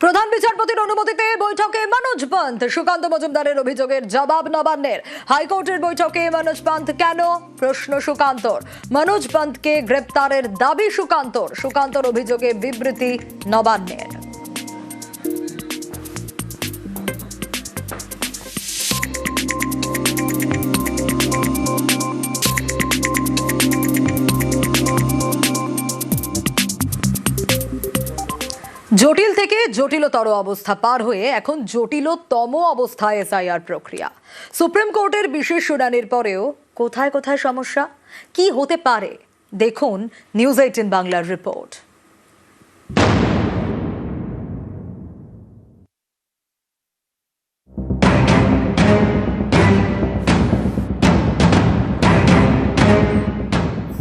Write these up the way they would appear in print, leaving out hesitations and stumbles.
প্রধান বিচারপতির অনুমতিতে বৈঠকে মনোজ পান্থ। সুকান্ত মজুমদারের অভিযোগের জবাব নবান্নের। হাইকোর্টের বৈঠকে মনোজ পান্থ কেন, প্রশ্ন সুকান্তর। মনোজ পান্থকে গ্রেপ্তারের দাবি সুকান্তর। সুকান্তর অভিযোগে বিবৃতি নবান্নের। জটিল থেকে জটিলতর অবস্থা পার হয়ে এখন জটিলতম অবস্থায় এসআইআর প্রক্রিয়া। সুপ্রিম কোর্টের বিশেষ শুনানির পরেও কোথায় কোথায় সমস্যা, কি হতে পারে, দেখুন নিউজ 18 বাংলার রিপোর্ট।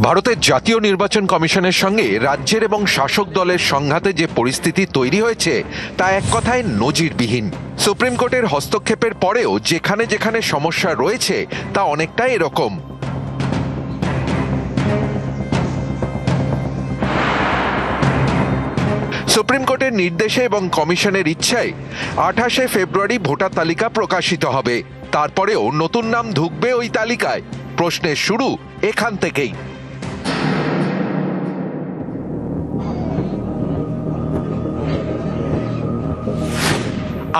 ভারতের জাতীয় নির্বাচন কমিশনের সঙ্গে রাজ্যের এবং শাসক দলের সংঘাতে যে পরিস্থিতি তৈরি হয়েছে তা এক কথায় নজিরবিহীন। সুপ্রিম কোর্টের হস্তক্ষেপের পরেও যেখানে যেখানে সমস্যা রয়েছে তা অনেকটাই এরকম। সুপ্রিম কোর্টের নির্দেশে এবং কমিশনের ইচ্ছায় 28শে ফেব্রুয়ারি ভোটার তালিকা প্রকাশিত হবে। তারপরেও নতুন নাম ঢুকবে ওই তালিকায়। প্রশ্নের শুরু এখান থেকেই।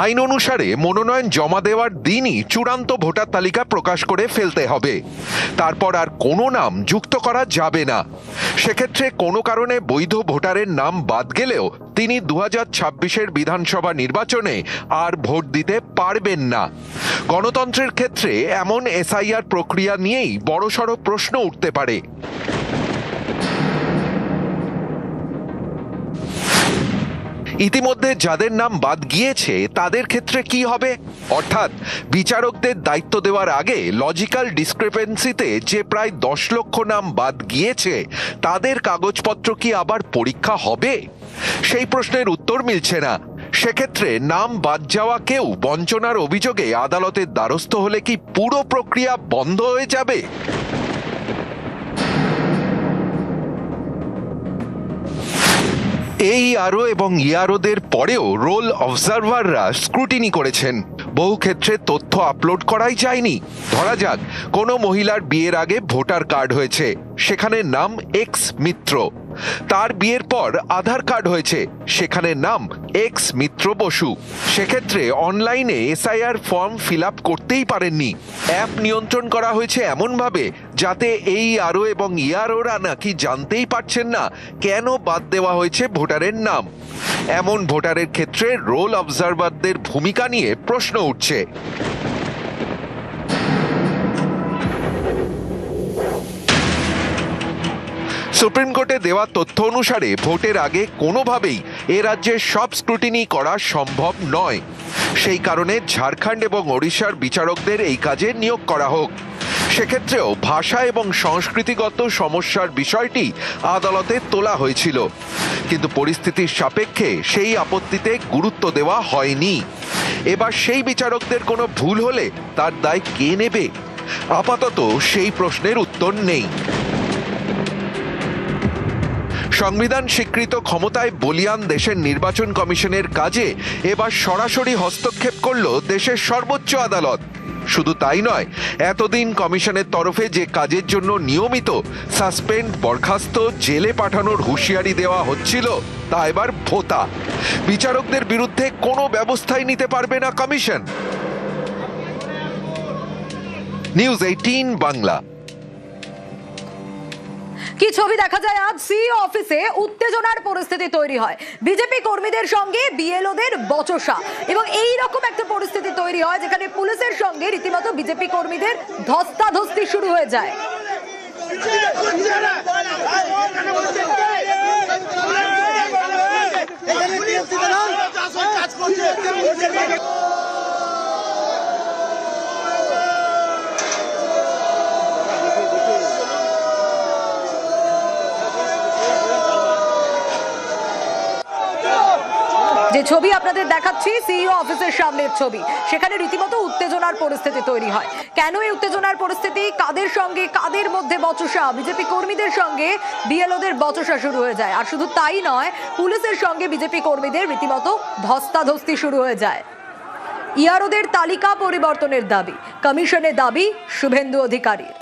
আইন অনুসারে মনোনয়ন জমা দেওয়ার দিনই চূড়ান্ত ভোটার তালিকা প্রকাশ করে ফেলতে হবে। তারপর আর কোনো নাম যুক্ত করা যাবে না। সেক্ষেত্রে কোনো কারণে বৈধ ভোটারের নাম বাদ গেলেও তিনি 2026-এর বিধানসভা নির্বাচনে আর ভোট দিতে পারবেন না। গণতন্ত্রের ক্ষেত্রে এমন এসআইআর প্রক্রিয়া নিয়েই বড়সড় প্রশ্ন উঠতে পারে। ইতিমধ্যে যাদের নাম বাদ গিয়েছে তাদের ক্ষেত্রে কি হবে? অর্থাৎ বিচারকদের দায়িত্ব দেওয়ার আগে লজিক্যাল ডিসক্রিপেন্সিতে যে প্রায় 10 লক্ষ নাম বাদ গিয়েছে তাদের কাগজপত্র কি আবার পরীক্ষা হবে? সেই প্রশ্নের উত্তর মিলছে না। সেক্ষেত্রে নাম বাদ যাওয়া কেউ বঞ্চনার অভিযোগে আদালতের দ্বারস্থ হলে কি পুরো প্রক্রিয়া বন্ধ হয়ে যাবে? এই আরও এবং ইয়ারোদের পরেও রোল অবজারভাররা স্ক্রুটিনি করেছেন। বহু ক্ষেত্রে তথ্য আপলোড করাই যায়নি। ধরা যাক কোনো মহিলার বিয়ের আগে ভোটার কার্ড হয়েছে, সেখানে নাম এক্স মিত্র। তার বিয়ের পর আধার কার্ড হয়েছে, সেখানে নাম এক্স মিত্র বসু। সেক্ষেত্রে অনলাইনে এসআইআর ফর্ম ফিল আপ করতেই পারেননি। অ্যাপ নিয়ন্ত্রণ করা হয়েছে এমনভাবে যাতে এই আরও এবং ইয়ারোরা নাকি জানতেই পারছেন না কেন বাদ দেওয়া হয়েছে ভোটারের নাম। এমন ভোটারের ক্ষেত্রে রোল অবজারভারদের ভূমিকা নিয়ে প্রশ্ন উঠছে। সুপ্রিম কোর্টে দেওয়া তথ্য অনুসারে ভোটের আগে কোনোভাবেই এ রাজ্যে সব স্ক্রুটিনি করা সম্ভব নয়। সেই কারণে ঝাড়খণ্ড এবং ওড়িশার বিচারকদের এই কাজে নিয়োগ করা হোক। সেক্ষেত্রেও ভাষা এবং সংস্কৃতিগত সমস্যার বিষয়টি আদালতে তোলা হয়েছিল, কিন্তু পরিস্থিতির সাপেক্ষে সেই আপত্তিতে গুরুত্ব দেওয়া হয়নি। এবার সেই বিচারকদের কোনো ভুল হলে তার দায় কে নেবে? আপাতত সেই প্রশ্নের উত্তর নেই। সংবিধান স্বীকৃত ক্ষমতায় বলীয়ান দেশের নির্বাচন কমিশনের কাজে এবার সরাসরি হস্তক্ষেপ করল দেশের সর্বোচ্চ আদালত। শুধু তাই নয়, এতদিন কমিশনের তরফে যে কাজের জন্য নিয়মিত সাসপেন্ড, বরখাস্ত, জেলে পাঠানোর হুঁশিয়ারি দেওয়া হচ্ছিল তা এবার ভোতা। বিচারকদের বিরুদ্ধে কোনো ব্যবস্থাই নিতে পারবে না কমিশন। নিউজ 18 বাংলা। কি ছবি দেখা যায় আজ সিইও অফিসে? উত্তেজনার পরিস্থিতি তৈরি হয়। বিজেপি কর্মীদের সঙ্গে বিএলওদের বচসা এবং এই রকম একটা পরিস্থিতি তৈরি হয় যেখানে পুলিশের সঙ্গে রীতিমতো বিজেপি কর্মীদের ধস্তাধস্তি শুরু হয়ে যায়। যে ছবি আপনাদের দেখাচ্ছি সিইও অফিসের সামনের ছবি, সেখানে রীতিমতো উত্তেজনার পরিস্থিতি তৈরি হয়। কেন এই উত্তেজনার পরিস্থিতি, কাদের সঙ্গে কাদের মধ্যে বচসা? বিজেপি কর্মীদের সঙ্গে বিএলওদের বচসা শুরু হয়ে যায়। আর শুধু তাই নয়, পুলিশের সঙ্গে বিজেপি কর্মীদের রীতিমতো ধস্তাধস্তি শুরু হয়ে যায়। ইয়ারোদের তালিকা পরিবর্তনের দাবি, কমিশনের দাবি শুভেন্দু অধিকারীর।